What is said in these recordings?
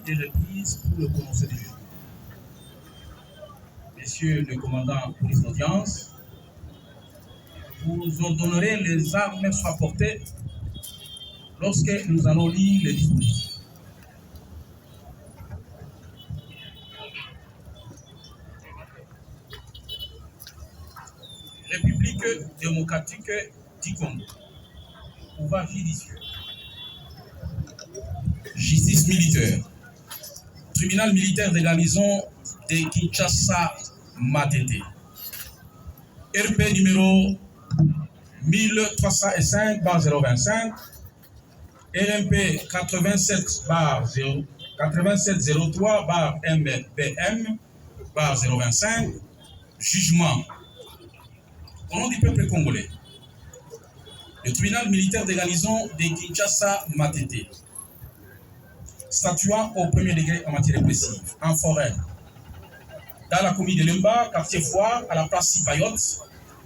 est reprise pour le prononcé du juge. Messieurs le commandant police d'audience, vous ordonnerez les armes soient portées lorsque nous allons lire les dispositions. République démocratique du Congo. Pouvoir judiciaire. Justice militaire. Tribunal militaire de garnison de Kinshasa Matete. RP numéro 1305/025. RMP 8703/MPM/025. Jugement. Au nom du peuple congolais, le tribunal militaire de garnison de Kinshasa Matete, statuant au premier degré en matière répressive, en forêt, dans la commune de Lemba, quartier Foire, à la place Sipayotte,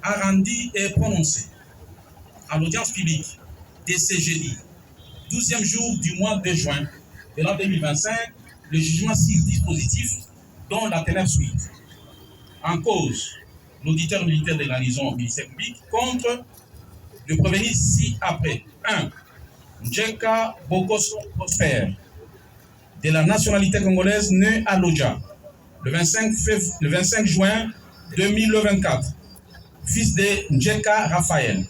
a rendu et prononcé à l'audience publique de ce jeudi, 12e jour du mois de juin de l'an 2025, le jugement sur dispositif dont la teneur suite. En cause, l'auditeur militaire de garnison ministère public contre le prévenu ci-après. 1. Njeka Bokoso Prosper, de la nationalité congolaise, né à Lodja, le 25 juin 2024, fils de Njeka Raphaël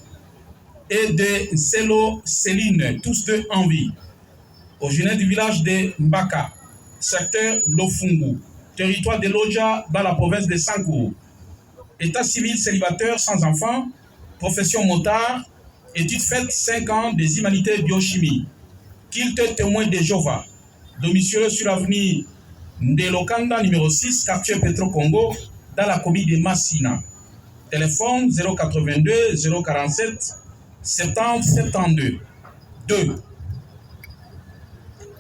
et de Selo Céline, tous deux en vie, originaire du village de Mbaka, secteur Lofungu, territoire de Lodja dans la province de Sankourou. État civil célibataire sans enfant, profession motard, études faites 5 ans des humanités biochimie, culte témoin de Jéhovah, domicile sur l'avenue Ndelokanda numéro 6, quartier Petro Congo, dans la commune de Massina. Téléphone 082 047 70 72. 2.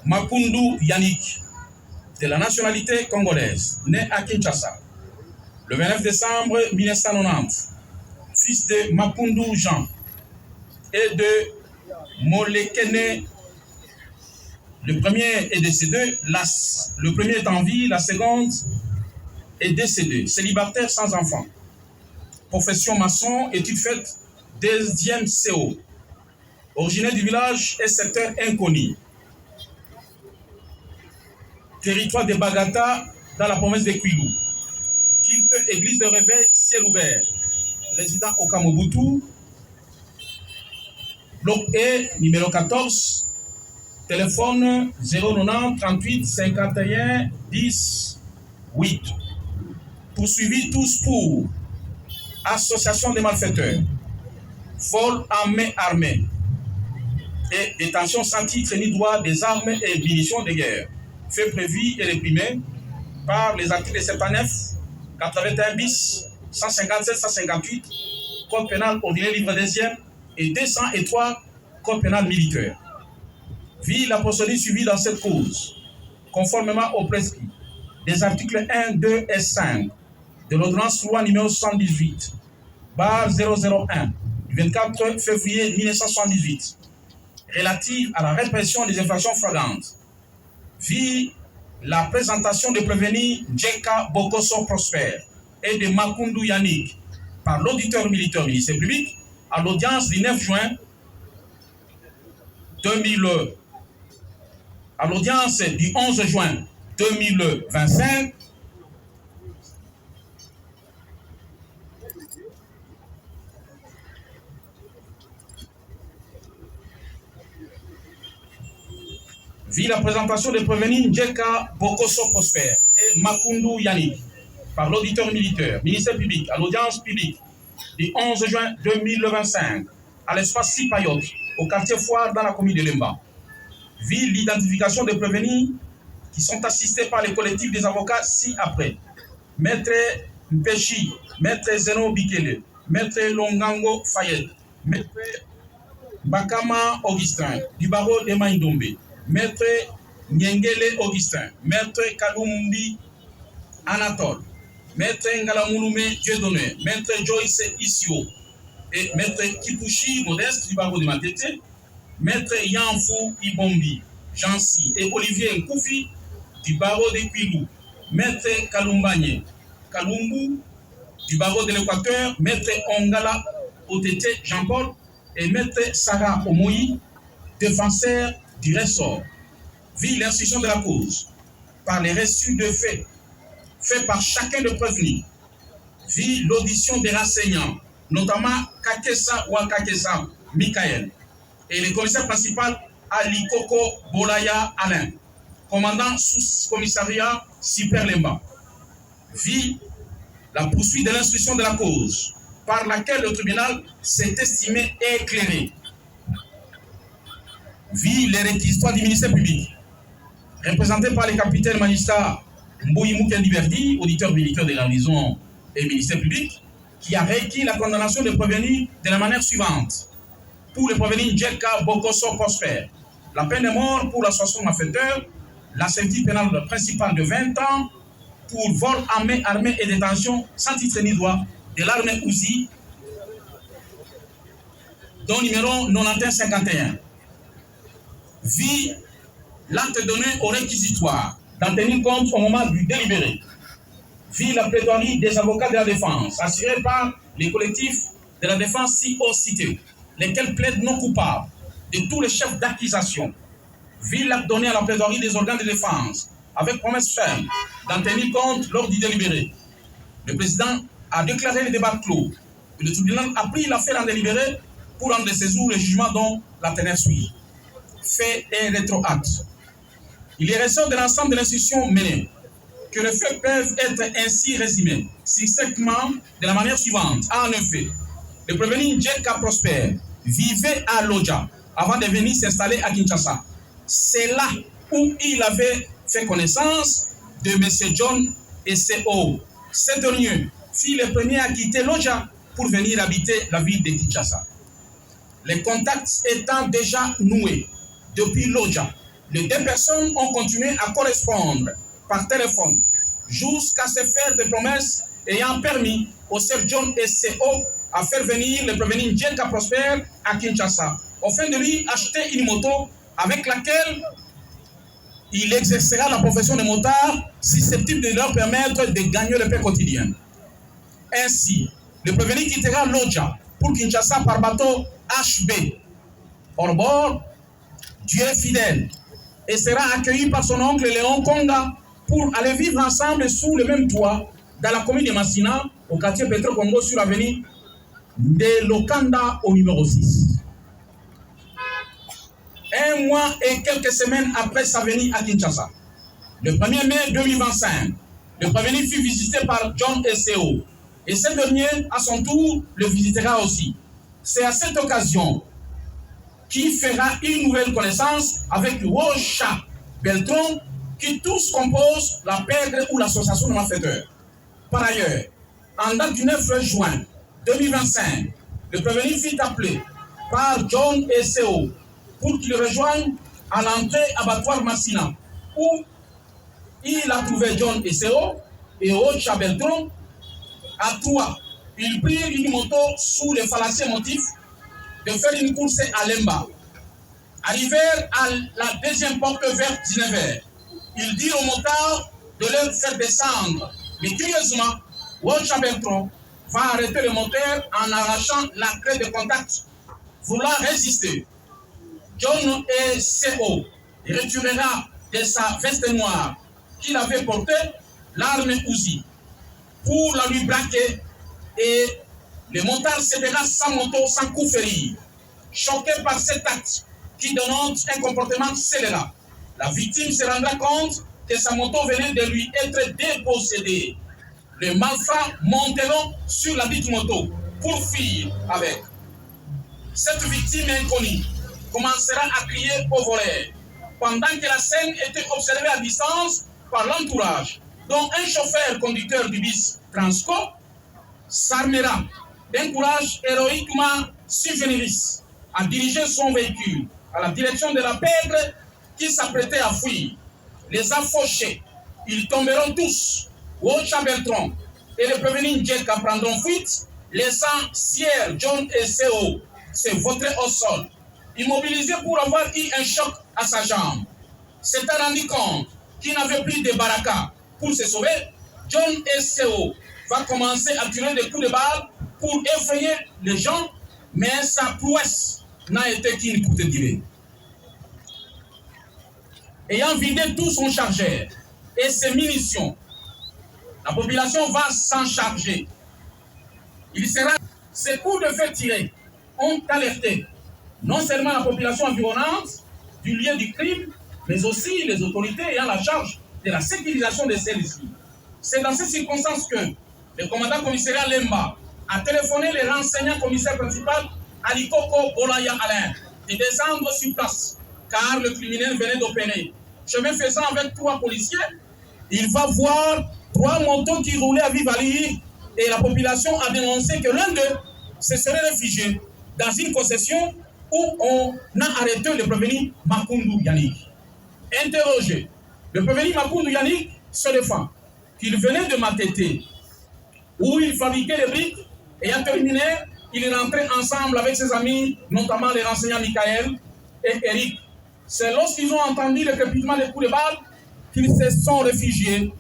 Makundu Yannick, de la nationalité congolaise, né à Kinshasa, le 29 décembre 1990, fils de Makundu Jean et de Molekene. Le premier est décédé, le premier est en vie, la seconde est décédée. Célibataire sans enfant. Profession maçon, études faites, 2e CO. Originaire du village et secteur inconnu. Territoire de Bagata, dans la province de Kwilu. Culte, église de réveil, ciel ouvert. Résident au Kamobutu. Bloc E, numéro 14. Téléphone 090 38 51 10 8. Poursuivis tous pour association des malfaiteurs, vol à main armée et détention sans titre ni droit des armes et munitions de guerre, fait prévu et réprimé par les articles 79, 81 bis, 157, 158, Code pénal ordinaire livre 2e et 203, Code pénal militaire. Vu la procédure suivie dans cette cause, conformément au prescrit des articles 1, 2 et 5 de l'ordonnance loi numéro 78, barre 001, du 24 février 1978, relative à la répression des infractions flagrantes, vit la présentation de prévenus Njeka Bokoso Prosper et de Makundu Yannick par l'auditeur militaire ministère public à l'audience du 9 juin 2000. À l'audience du 11 juin 2025, vit la présentation des prévenus Njeka Bokoso Prosper et Makundu Yannick par l'auditeur militaire, ministère public, à l'audience publique du 11 juin 2025, à l'espace Sipayotte, au quartier Foire, dans la commune de Lemba. Vit l'identification des prévenus qui sont assistés par les collectifs des avocats ci-après. Maître Mpechi, Maître Zeno Bikele, Maître Longango Fayette, Maître Bakama Augustin, du barreau de Maïndombe, Maître Nyengele Augustin, Maître Kalumbi Anatole, Maître Ngalamouloumé Dieudonné, Maître Joyce Isio et Maître Kipushi Modeste du barreau de Matete, Maître Yanfou Ibombi, Jansi et Olivier Nkoufi du barreau de Quilou, Maître Kalumbanye Kalumbu, du barreau de l'Équateur, Maître Ongala Otete Jean-Paul et Maître Sarah Omoyi, défenseur du ressort, vit l'instruction de la cause par les reçus de faits faits par chacun des prévenus, vit l'audition des renseignants, notamment Kakesa Wakakesa Michael et le commissaire principal Ali Koko Bolaya Alain, commandant sous-commissariat Super Lemba, vit la poursuite de l'instruction de la cause par laquelle le tribunal s'est estimé éclairé, vit les réquisitoires du ministère public, représenté par le capitaine magistrat Mbouyi Mukendi, auditeur militaire de la garnison et ministère public, qui a requis la condamnation des prévenus de la manière suivante. Pour le prévenu Djelka Bokoso Prosper, la peine de mort pour l'association malfaiteur, la servitude pénale principale de 20 ans, pour vol armé et détention sans titre ni droit de l'arme Uzi, dont numéro 9151. Vit l'acte donné au réquisitoire d'en tenir compte au moment du délibéré. Vit la plaidoirie des avocats de la défense, assurée par les collectifs de la défense si-haut cités, lesquels plaident non coupables de tous les chefs d'accusation. Vit l'acte donné à la plaidoirie des organes de défense, avec promesse ferme d'en tenir compte lors du délibéré. Le président a déclaré le débat clos. Et le tribunal a pris l'affaire en délibéré pour rendre séjour le jugement dont la teneur suit. Fait et rétroacte. Il est ressort de l'ensemble de l'institution menée que les faits peuvent être ainsi résumés succinctement de la manière suivante. En effet, le prévenu Djelka Prosper vivait à Lodja avant de venir s'installer à Kinshasa. C'est là où il avait fait connaissance de M. John S.O. Cet dernier fut le premier à quitter Lodja pour venir habiter la ville de Kinshasa. Les contacts étant déjà noués depuis Lodja, les deux personnes ont continué à correspondre par téléphone jusqu'à se faire des promesses ayant permis au Sir John S.O. à faire venir le prévenu Djelka Prosper à Kinshasa, afin de lui acheter une moto avec laquelle il exercera la profession de motard susceptible de leur permettre de gagner le pain quotidien. Ainsi, le prévenu quittera Lodja pour Kinshasa par bateau HB. Hors bord, Dieu est fidèle et sera accueilli par son oncle Léon Konga pour aller vivre ensemble sous le même toit dans la commune de Massina, au quartier Petro Congo, sur l'avenue de Lokanda au numéro 6. Un mois et quelques semaines après sa venue à Kinshasa, le 1er mai 2025, le prévenu fut visité par John S.O. et ce dernier, à son tour, le visitera aussi. C'est à cette occasion qu'il fera une nouvelle connaissance avec Rocha Beltron, qui tous composent la pègre ou l'association de malfaiteurs. Par ailleurs, en date du 9 juin 2025, le prévenu fut appelé par John S.O. pour qu'il rejoigne à l'entrée abattoir Massina, où il a trouvé John S.O. et Rocha Beltron. À trois, ils prirent une moto sous les fallacieux motifs de faire une course à Lemba. Arrivèrent à la deuxième porte vers 19h. Ils dirent aux motards de leur faire descendre. Mais curieusement, Rocha Beltron va arrêter le moteur en arrachant la clé de contact, voulant résister. John S.O. retirera de sa veste noire qu'il avait portée l'arme Uzi pour la lui braquer, et le motard cédera sa moto sans coup férir. Choqué par cet acte qui dénonce un comportement scélérat, la victime se rendra compte que sa moto venait de lui être dépossédée. Les malfrats monteront sur la dite moto pour fuir avec. Cette victime inconnue commencera à crier au voleur, pendant que la scène était observée à distance par l'entourage, dont un chauffeur conducteur du bus Transco s'armera d'un courage héroïquement sugénéris à diriger son véhicule à la direction de la pègre qui s'apprêtait à fuir. Les a fauchés, ils tomberont tous. Rocha Beltron et le prévenu Djelka prendront fuite, laissant Sierre John S.O. se vautrer au sol, immobilisé pour avoir eu un choc à sa jambe. S'étant rendu compte qui n'avait plus de baraka pour se sauver, John S.O. va commencer à tirer des coups de balle pour effrayer les gens, mais sa prouesse n'a été qu'une courte durée. Ayant vidé tout son chargeur et ses munitions, la population va s'en charger. Ces coups de feu tirés ont alerté non seulement la population environnante du lieu du crime, mais aussi les autorités ayant la charge de la sécurisation de celles-ci. C'est dans ces circonstances que le commandant commissariat Lemba a téléphoné le renseignant commissaire principal Alikoko Bolaya Alain de descendre sur place, car le criminel venait d'opérer. Chemin faisant avec 3 policiers, il va voir 3 motos qui roulaient à vive allure et la population a dénoncé que l'un d'eux se serait réfugié dans une concession où on a arrêté le prévenu Makoundou Yannick. Interrogé, le prévenu Makoundou Yannick se défend qu'il venait de Matete, où il fabriquait les briques, et à terminé, il est rentré ensemble avec ses amis, notamment les renseignants Michael et Eric. C'est lorsqu'ils ont entendu le crépitement des coups de balle qu'ils se sont réfugiés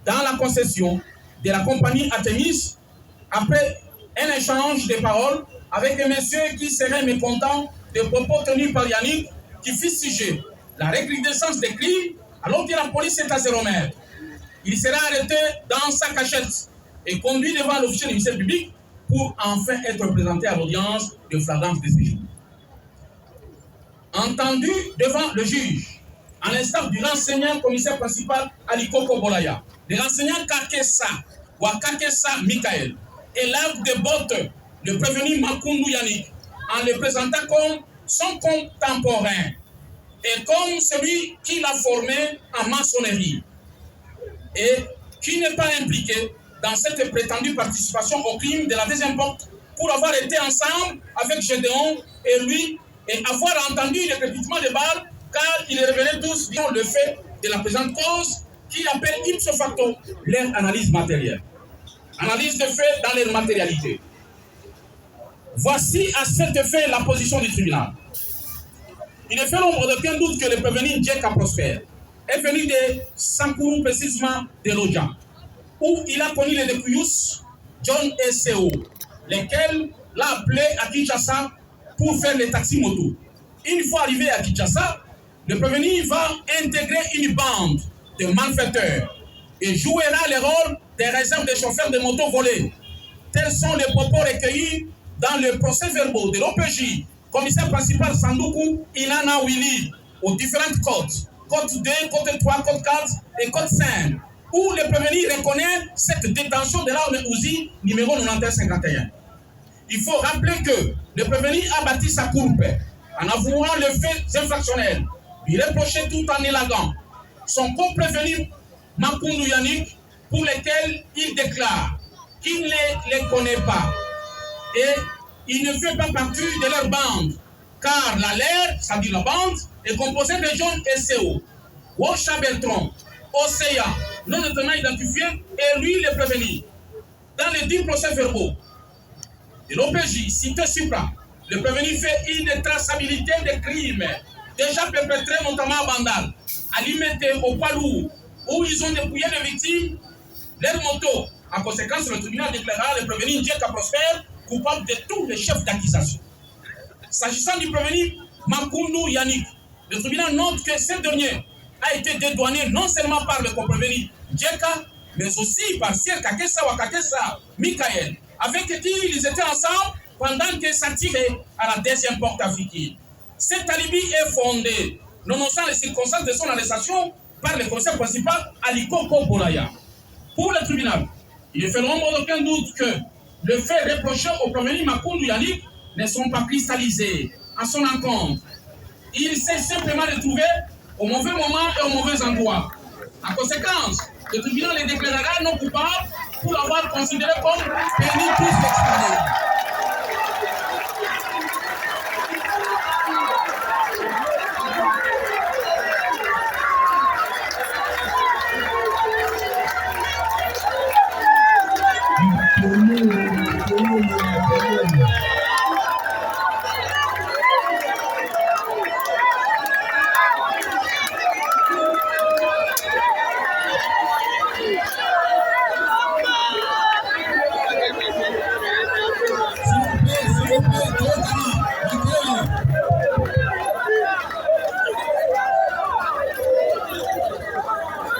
dans la concession de la compagnie Artemis, après un échange de paroles avec un monsieur qui serait mécontent des propos tenus par Yannick, qui fustigait la recrudescence des crimes alors que la police est à 0 mètres. Il sera arrêté dans sa cachette et conduit devant l'officier du ministère public pour enfin être présenté à l'audience de flagrance de séjour. Entendu devant le juge, à l'instar du renseignant commissaire principal Alikoko Bolaya, le renseignant Kakessa ou Kakessa Michael élève de bottes le prévenu Makoundou Yannick en le présentant comme son contemporain et comme celui qui l'a formé en maçonnerie et qui n'est pas impliqué dans cette prétendue participation au crime de la deuxième porte pour avoir été ensemble avec Gédéon et lui et avoir entendu le crépitement de balles car ils revenaient tous dans le fait de la présente cause qui appelle ipso facto leur analyse matérielle. Analyse de fait dans leur matérialité. Voici à cet effet la position du tribunal. Il ne fait l'ombre d'aucun doute que le prévenu Djeka Prosper est venu de Sankourou, précisément de Lodja, où il a connu les Dekuyus, John S.O., lesquels l'a appelé à Kinshasa pour faire les taxis moto. Une fois arrivé à Kinshasa, le prévenu va intégrer une bande de malfaiteurs et jouera le rôle des réserves des chauffeurs de motos volés. Tels sont les propos recueillis dans le procès-verbal de l'OPJ, commissaire principal Sandoukou Inana Willy, aux différentes côtes, côte 2, côte 3, côte 4 et côte 5, où le prévenu reconnaît cette détention de l'arme Uzi numéro 9151. Il faut rappeler que le prévenu a bâti sa courbe en avouant le fait infractionnel, lui reprocher tout en élaguant son co-prévenu Makoundou Yannick, pour lequel il déclare qu'il ne les connaît pas et il ne fait pas partie de leur bande, car la LER, c'est-à-dire la bande, est composée de John S.O., Washa Beltron, Océa, non notamment identifié, et lui le prévenu. Dans les 10 procès-verbaux de l'OPJ cité supra, le prévenu fait une traçabilité des crimes déjà perpétrés notamment à Bandal, à Limete, au Palou, où ils ont dépouillé les victimes, leur moto. En conséquence, le tribunal déclarera le prévenu Djeka Prosper coupable de tous les chefs d'accusation. S'agissant du prévenu Makoundou Yannick, le tribunal note que ce dernier a été dédouané non seulement par le co-prévenu Djeka, mais aussi par Sier Kakessa ou Kakessa Michael, avec qui ils étaient ensemble pendant que ça tirait à la deuxième porte africaine. Cet alibi est fondé, nonobstant les circonstances de son arrestation par le commissaire principal Alikoko Bolaya. Pour le tribunal, il ne fait l'ombre d'aucun doute que le fait reproché au prévenu Makoundou Yannick ne sont pas cristallisés à son encontre. Il s'est simplement retrouvé au mauvais moment et au mauvais endroit. En conséquence, le tribunal les déclarera non coupables pour l'avoir considéré comme pénis plus extraordinaire.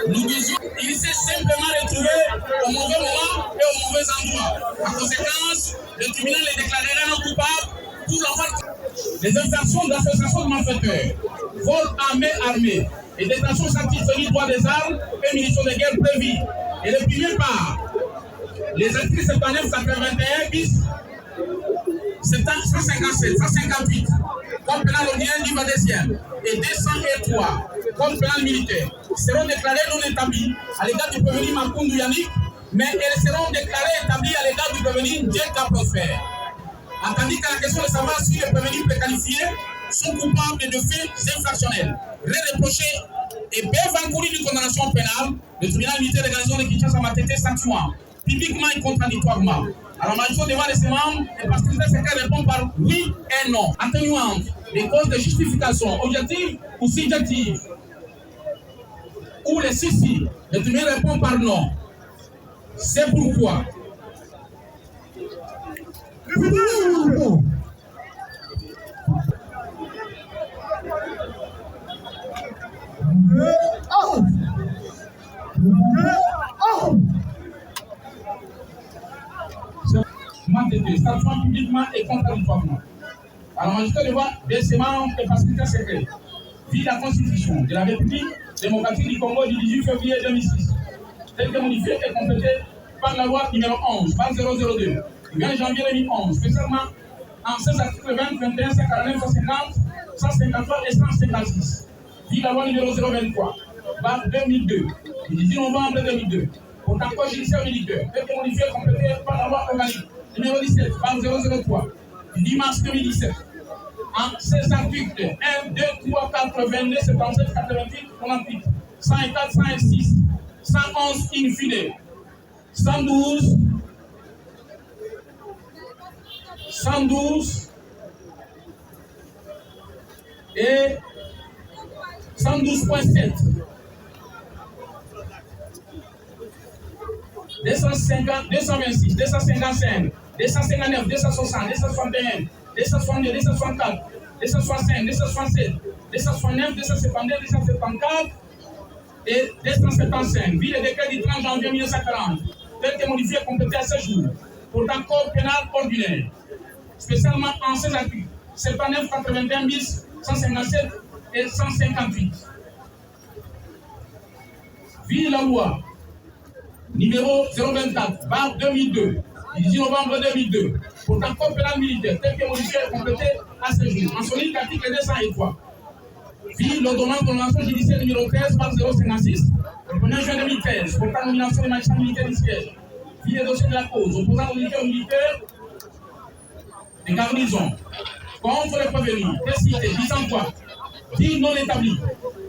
Nous disions qu'il s'est simplement retrouvé au mauvais moment et au mauvais endroit. En conséquence, le tribunal les déclarera non coupables pour avoir les infractions d'association de malfaiteurs, vol à main armée et détention satisfaisant droit des armes et munitions de guerre prévues. Et le premier part, les articles 79, 81 bis, 157, 158, code pénal ordinaire livre deuxième, et 203, code pénal militaire, seront déclarés non établis à l'égard du prévenu Makoundou Yannick, mais elles seront déclarées établies à l'égard du prévenu Djeka Prosper. Tandis qu'à la question de savoir si les prévenus préqualifiés sont coupables de faits infractionnels, reprochés et peuvent encourir d'une condamnation pénale, le tribunal militaire de garnison de Kinshasa m'a traité statuant, publiquement et contradictoirement. Alors, ma devant de ses membres, les participants secrets répondent par oui et non, atténuant les causes de justification objectives ou subjectives. Ou les si, le tribunal répond par non. C'est pourquoi. Statuant publiquement et contradictoirement. Alors, magistrat devant de ses membres et faciliteurs secrets, vit la Constitution de la République démocratique du Congo du 18 février 2006, telle que modifiée et complétée par la loi numéro 11, 002, du 20 janvier 2011, spécialement en 16 articles 20, 21, 149, 150, 153 et 156. Vit la loi numéro 023, 2002, du 18 novembre 2002, pour un corps judiciaire militaire, telle que modifiée et complétée par la loi organique numéro 17, 003, du 10 mars 2017, en 16 articles 1, 2, 3, 4, 22, 77, 88, 98, 104, 106, 111 in fine, 112, 112 et 112.7. 250, 226, 255, 259, 260, 261, 262, 264, 265, 267, 269, 272, 274 et 275. Vu le décret du 30 janvier 1940, tel que modifié et complété à ce jour, pour un code pénal ordinaire, spécialement en 16 articles, 79, 81 bis, 157 et 158. Vu la loi numéro 024, 2002, du 10 novembre 2002, pour un code pénal militaire, tel que modifié et complété à ce jour, en son article 203. Puis l'ordonnance de nomination judiciaire numéro 13, 056, le 1er juin 2013, pour la nomination des magistrats militaires du siège. Puis les dossiers de la cause, opposant aux militaires de garnison, contre les prévenus, précités, visant quoi, dits non établis,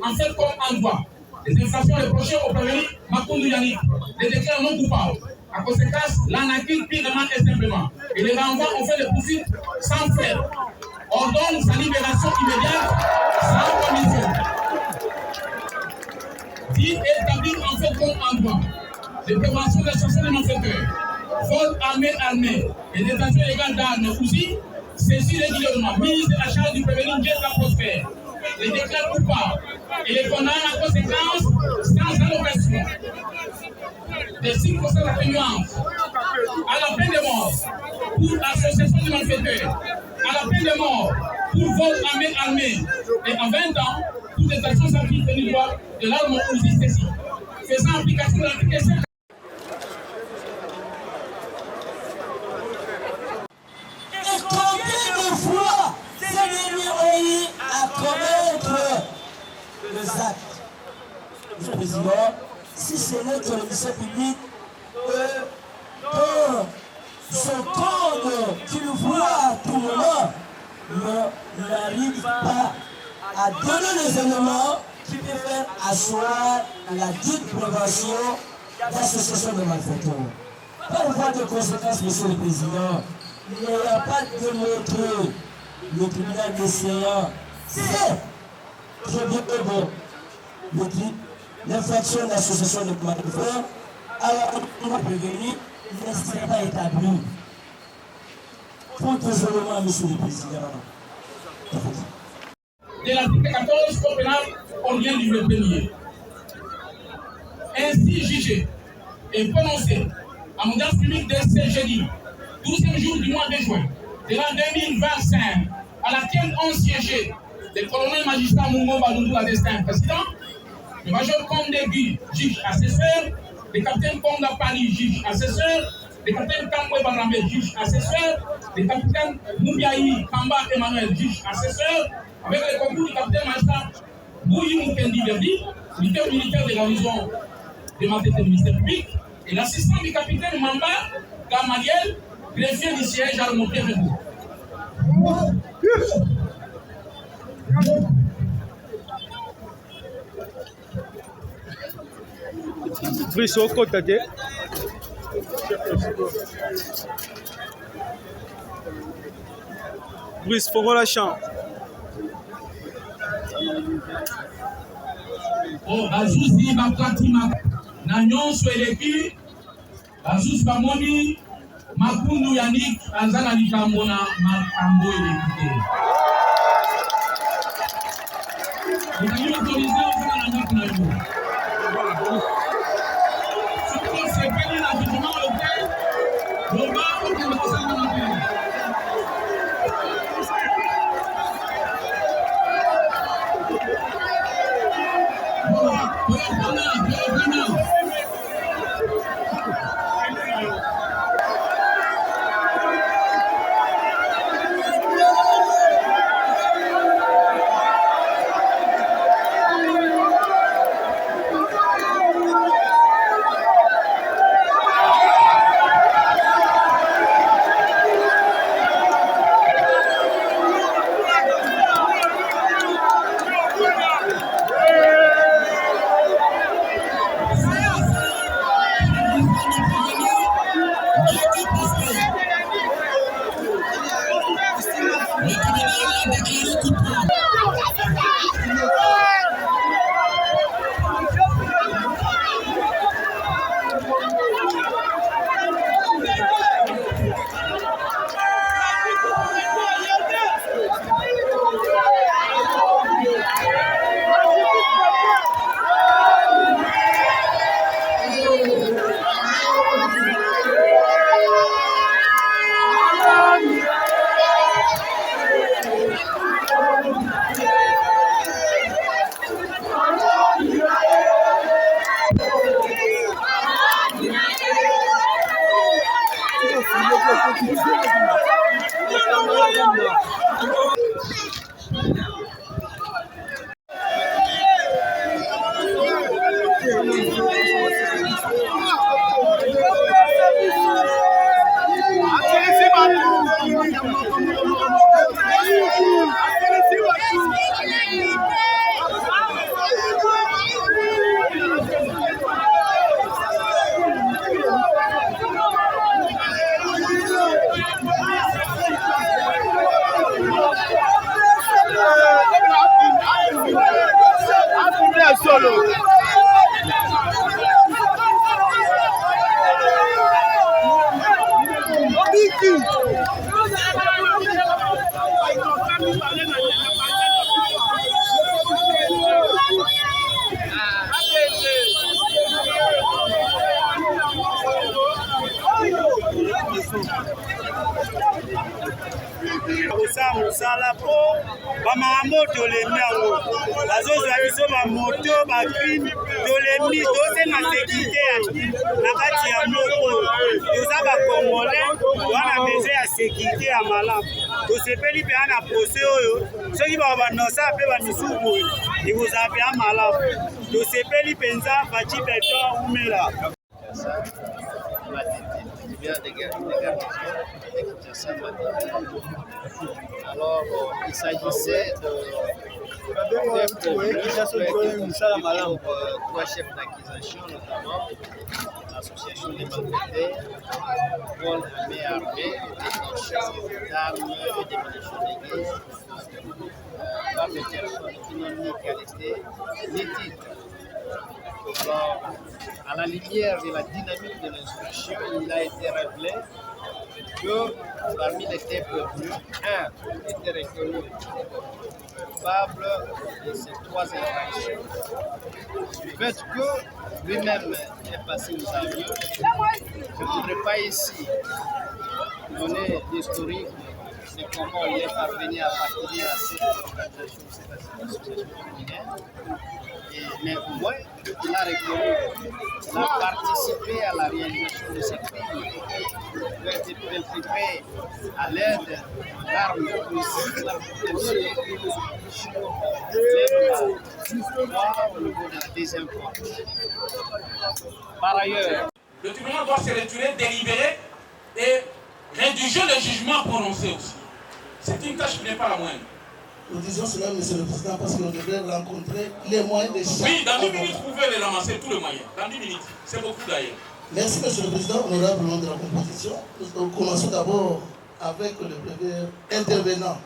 en fait comme en droit. Les infractions reprochées au prévenu Makoundou Yannick, les déclarent non coupables. En conséquence, l'anaquille purement et simplement. Et les renvois ont fait des poursuites sans frais. Ordonne sa libération immédiate, sans condition. Dit établir en fait comme en droit. De prévention de l'association des malfaiteurs, vol armé et détention illégale d'armes aussi, saisie régulièrement, mise à la charge du prévenu Djeka Prosper. Les déclare coupables et les condamne en conséquence sans allocation des circonstances atténuantes à la peine de mort pour association de malfaiteurs, à la peine de mort pour vol armé et en 20 ans pour des actions sans titre du droit de l'arme ou saisie, faisant application de l'article 5. Et combien de fois ces derniers ont eu à commettre les actes? Monsieur le Président, si ce n'est que le ministère public dans son code qu'il voit à tout moment, n'arrive pas à donner les éléments qui peuvent faire asseoir la dite prévention d'association de malfaiteurs. Par voie de conséquence, Monsieur le Président, il n'y a pas démontré le tribunal décéant. C'est très bien bon. L'infraction d'association de malfaiteurs, alors on va prévenir, ne serait pas établi. Pour tout seulement, Monsieur le Président. De l'article 14, code pénal, on vient du premier. ainsi jugé et prononcé à l'audience publique de ce jeudi, 12e jour du mois de juin de l'an 2025, à laquelle ont siégé le colonel magistrat Mungo Balundu Adestin, président, le major Condé Guy, juge assesseur, le capitaine Konga Pani, juge assesseur, le capitaine Kambwe Barambe, juge assesseur, le capitaine Moubiaï Kamba Emmanuel, juge assesseur, avec le concours du capitaine magistrat Bouyi Mukendi Verdi, militaire militaire de la maison de ma tête du ministère public, et l'assistant du capitaine Mamba Gamaliel, greffier du siège à Monté Rebourg. Brice au côté. Brice, faut la chambre. Oh, Azuzi Baplatima, Nanyon Sweleki, Azus Bamoni, Makundu Yannick, Azana Likamona, Makambo Eleki. Vous avez autorisé au faire la note na jour. Si c'est pas l'habillement local, le bar au commencer à l'appeler. Musala po bamakambo tolemi yango bazozwa biso bamoto bacrime tolemi tosenga sécurité na kati ya moko toza bakongole wana besoin ya sécurité ya malamu tosepeli mpe na procès oyo soki babanosa mpe bamisusu boye ekozala mpe ya malamu tosepeli mpenza Faci Beton Umela. Alors, il s'agissait de trois chefs d'accusation, notamment l'association des malfaiteurs, vol armé, détention d'armes et démolition d'églises, par des personnes qui n'ont ni qualité ni titre. Alors, à la lumière de la dynamique de l'instruction, il a été révélé que parmi les faits prévenus, un était reconnu coupable de ces 3 infractions. Le fait que lui-même est passé aux avions, je ne voudrais pas ici donner l'historique de comment il est parvenu à appartenir à cette organisation, cette association criminelle. Mais au moins, il a reconnu, il a participé à la réalisation de ces crimes. Il a été perpétré à l'aide d'armes policières, au niveau de la deuxième fois. Par ailleurs, le tribunal doit se retirer, délibérer et rédiger le jugement prononcé aussi. C'est une tâche qui n'est pas la moindre. Nous disons cela, Monsieur le Président, parce qu'on devrait rencontrer les moyens de chaque Oui, dans 10 minutes, avocat. vous pouvez les ramasser, tous les moyens. Dans 10 minutes, c'est beaucoup d'ailleurs. Merci, Monsieur le Président, honorable membre de la composition. Nous commençons d'abord avec le premier intervenant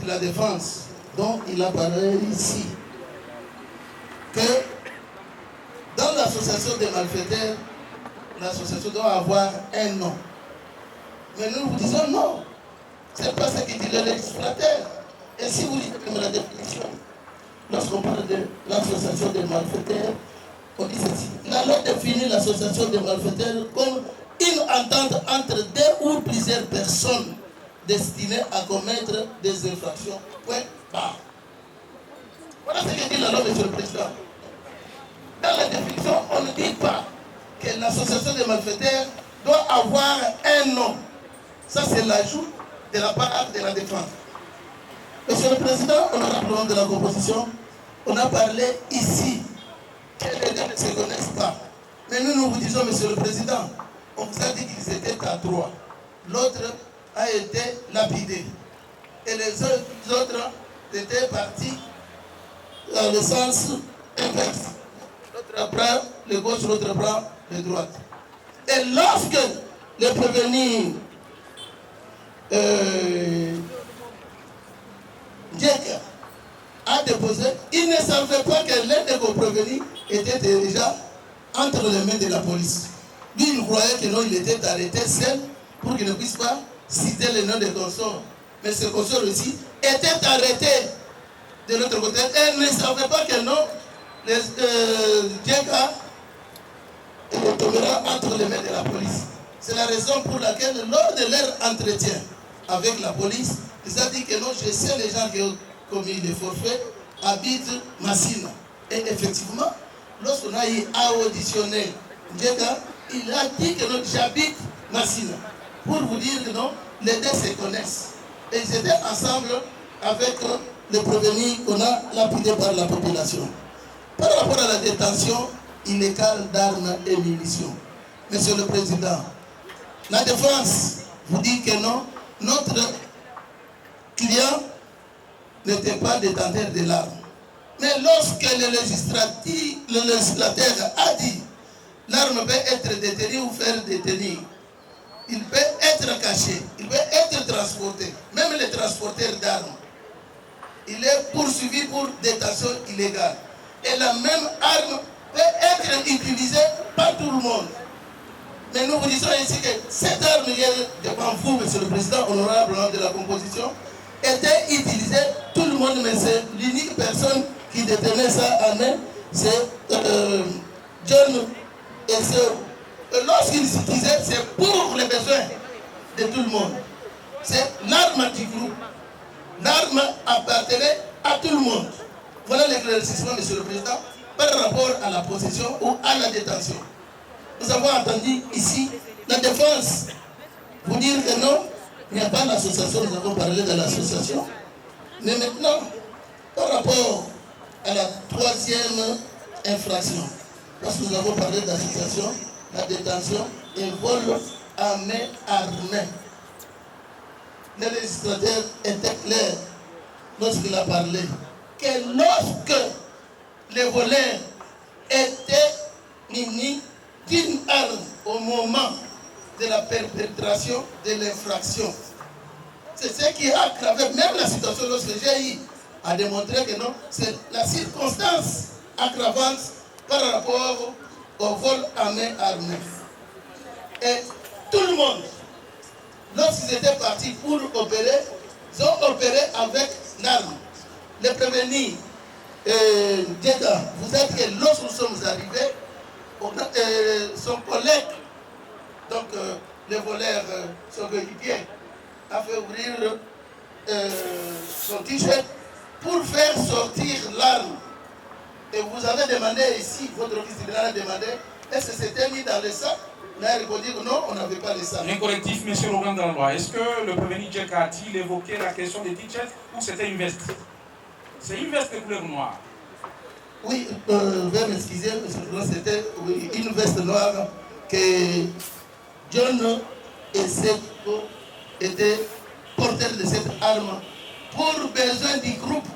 de la défense, dont il apparaît ici que dans l'association des malfaiteurs, l'association doit avoir un nom. Mais nous vous disons non. Ce n'est pas ce que dit le législateur. Et si vous lisez comme la définition, lorsqu'on parle de l'association des malfaiteurs, on dit ceci. La loi définit l'association des malfaiteurs comme une entente entre 2 ou plusieurs personnes destinées à commettre des infractions. Point barre. Voilà ce que dit la loi, Monsieur le Président. Dans la définition, on ne dit pas que l'association des malfaiteurs doit avoir un nom. Ça, c'est l'ajout de la part de la défense. Monsieur le Président, honorable membre de la composition, on a parlé ici que les deux ne se connaissent pas. Mais nous vous disons, Monsieur le Président, on vous a dit qu'ils étaient à 3. L'autre a été lapidé. Et les autres étaient partis dans le sens inverse. L'autre prend le gauche, l'autre prend le droite. Et lorsque le prévenu Jack a déposé, il ne savait pas que l'un des prévenus était déjà entre les mains de la police. Lui, il croyait que non, il était arrêté seul pour qu'il ne puisse pas citer le nom des consorts. Mais ce consort aussi était arrêté de l'autre côté. Et il ne savait pas que non, Jack tombera entre les mains de la police. C'est la raison pour laquelle, lors de leur entretien avec la police, ils ont dit que non, je sais les gens qui ont commis des forfaits habitent Massina. Et effectivement, lorsqu'on a eu à auditionner Djeka, il a dit que non, j'habite Massina. Pour vous dire que non, les deux se connaissent. Et ils étaient ensemble avec les prévenus qu'on a lapidés par la population. Par rapport à la détention illégale d'armes et munitions, Monsieur le Président, la défense vous dit que non, notre client n'était pas détenteur de l'arme. Mais lorsque le législateur a dit l'arme peut être détenue ou faire détenir, il peut être caché, il peut être transporté, même les transporteurs d'armes. Il est poursuivi pour détention illégale. Et la même arme peut être utilisée par tout le monde. Mais nous vous disons ici que cette arme devant vous, Monsieur le Président, honorable de la composition, était utilisée, tout le monde, mais c'est l'unique personne qui détenait ça en main, c'est John et lorsqu'il s'utilisait, c'est pour les besoins de tout le monde. C'est l'arme du groupe. L'arme appartenait à tout le monde. Voilà l'éclaircissement, Monsieur le Président, par rapport à la possession ou à la détention. Nous avons entendu ici la défense vous dire que non, il n'y a pas l'association, nous avons parlé de l'association. Mais maintenant, par rapport à la 3e infraction, parce que nous avons parlé d'association, la détention et vol à main armée. Le législateur était clair lorsqu'il a parlé que lorsque les voleurs étaient munis d'une arme au moment de la perpétration de l'infraction. C'est ce qui a aggravé même la situation lorsque j'ai eu à démontrer que non, c'est la circonstance aggravante par rapport au vol à main armée. Et tout le monde lorsqu'ils étaient partis pour opérer, ils ont opéré avec l'arme. Les prévenus, vous êtes que lorsque nous sommes arrivés, son collègue, donc le voleur, son coéquipier, a fait ouvrir son t-shirt pour faire sortir l'arme. Et vous avez demandé ici, votre office tribunal a demandé, est-ce que c'était mis dans le sac? On a répondu que non, on n'avait pas le sac. Un correctif, M. Laurent dans la loi. Est-ce que le prévenu Djeka a-t-il évoqué la question des t-shirts ou c'était une veste? C'est une veste de couleur noire. Oui, veuillez m'excuser, c'était une veste noire que John et Seko étaient porteurs de cette arme pour besoin du groupe.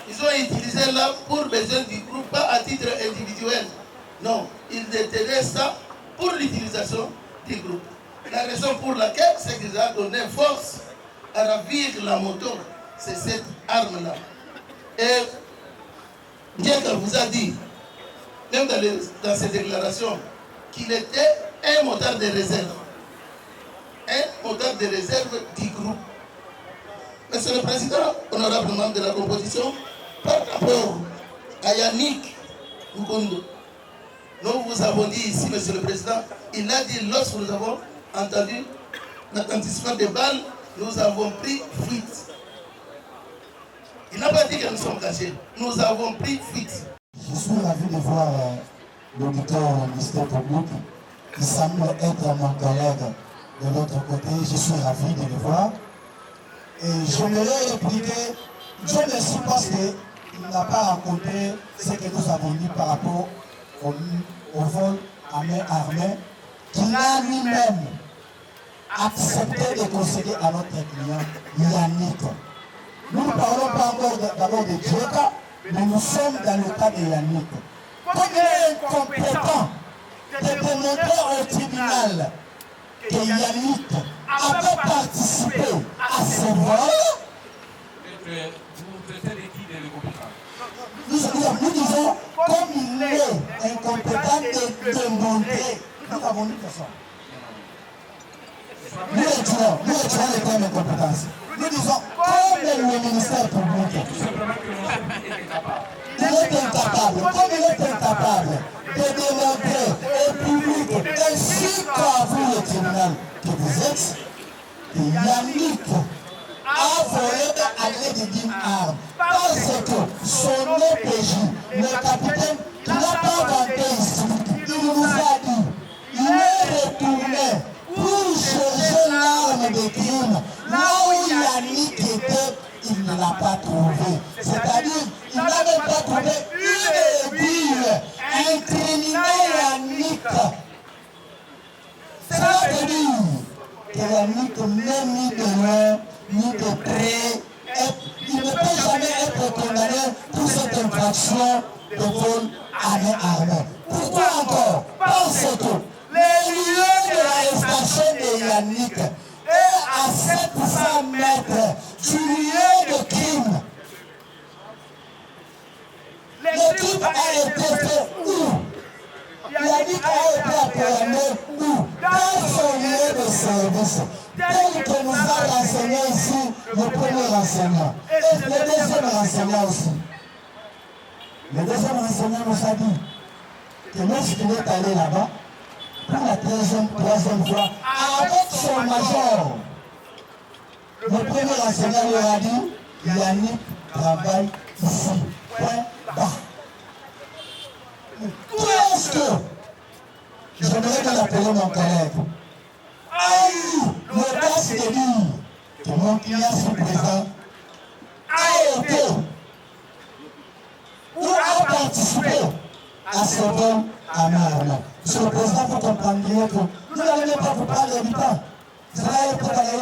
Ils ont utilisé là pour besoin du groupe, pas à titre individuel. Non, ils détenaient ça pour l'utilisation du groupe. La raison pour laquelle c'est qu'ils ont donné force à ravir la moto, c'est cette arme-là. Et Djeka vous a dit, même dans ses déclarations, qu'il était un moteur de réserve. Un moteur de réserve du groupe. Monsieur le Président, honorable membre de la composition, par rapport à Yannick Mukundu, nous vous avons dit ici, Monsieur le Président, il a dit lorsque nous avons entendu l'attentissement des balles, nous avons pris fuite. Il n'a pas dit que nous sommes cachés, nous avons pris fuite. Je suis ravi de voir l'auditeur du ministère public qui semble être mon collègue de l'autre côté. Je suis ravi de le voir. Et je voulais répliquer, Dieu merci parce qu'il n'a pas raconté ce que nous avons dit par rapport au vol à main armée, qu'il a lui-même accepté de concéder à notre client Yannick. Nous ne parlons pas encore d'abord de Djeka, mais nous sommes dans le cas de Yannick. Comme il est incompétent de démontrer au tribunal que Yannick avait participé à ce vol, vous traitez de qui de l'incompétent? nous disons, comme il est incompétent de démontrer, nous avons dit que ça. Nous retirons le terme incompétence. Nous disons, comme le ministère public, Tout simplement que le ministère public est incapable. il est incapable, comme il est incapable de démontrer au public, ainsi qu'à vous le tribunal que vous êtes, que Yannick a volé à l'aide d'une arme. Parce que son OPJ, le capitaine, il n'a pas vanté ici, il nous a dit, il est retourné pour chercher l'arme de crime. Là où Yannick était, il ne l'a pas trouvé. C'est-à-dire, il n'avait pas trouvé une aiguille incriminant Yannick. Cela veut dire que Yannick n'est ni de loin, ni de près. Il ne peut jamais être condamné pour cette infraction de vol à main armée. Pourquoi encore? Parce que les lieux de l'arrestation de Yannick est à 700 mètres du lieu de crime. Le crime a été fait où? Yannick a été appréhendé où? Dans son lieu de service. Tel que nous a renseigné ici le premier renseignement. Et le deuxième renseignement aussi. Le deuxième renseignement nous a dit que lorsqu'il est allé là-bas, pour la troisième fois, avec son major, le premier renseignement lui a dit, Yannick travaille ici. Point bas. Tout est-ce que j'aimerais que l'appeler mon collègue a eu l'audace de dire que mon client sous-présent a été ou a participé à ce vol à main armée. Monsieur le Président, vous comprendriez que nous n'allons pas vous parler du temps. Cela est préparé.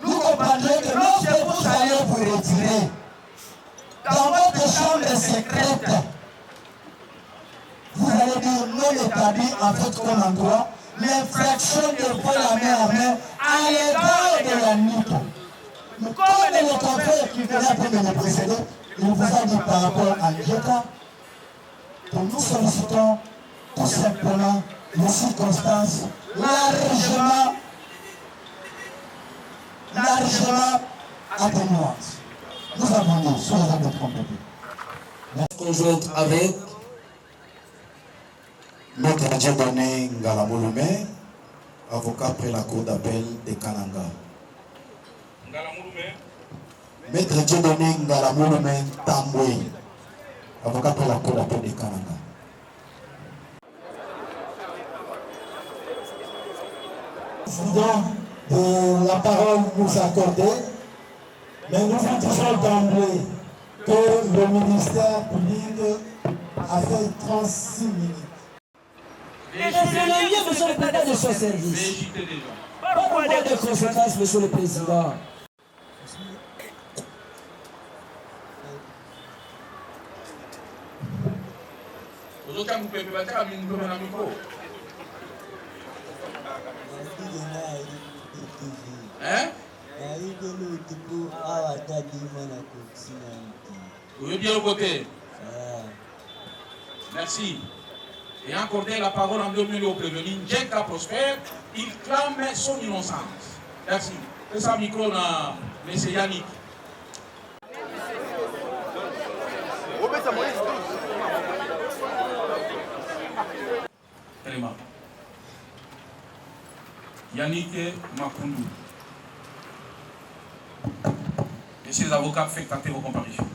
Nous comprendriez que lorsque vous allez vous retirer dans votre chambre secrète, vous allez dire non établi en fait comme endroit l'infraction de vol à main armée à l'égard de Yannick. Mais comme le confrère qui venait après de me précéder, il vous a dit par rapport à Djeka que nous sollicitons tout simplement les circonstances largement largement atténuante. Nous avons dit sur les actes de compétence. Conjointe avec Maître Dieudonné Ngalamouloumé, avocat près la cour d'appel de Kananga. Maître Dieudonné Ngalamouloumé Tamboué, avocat près la cour d'appel de Kananga. De la parole nous accorder, mais nous vous disons d'emblée que le ministère public a fait 36 minutes. les monsieur le président de son service. Pourquoi des conséquences, monsieur le président? Hein? Oui, bien au côté. Merci. Et accorder la parole en 2 minutes au prévenu. Djenka prospère, il clame son innocence. Merci. C'est ça, micro, M. Yannick. Yannick Makoundou. Messieurs les avocats, faites tenter vos comparutions.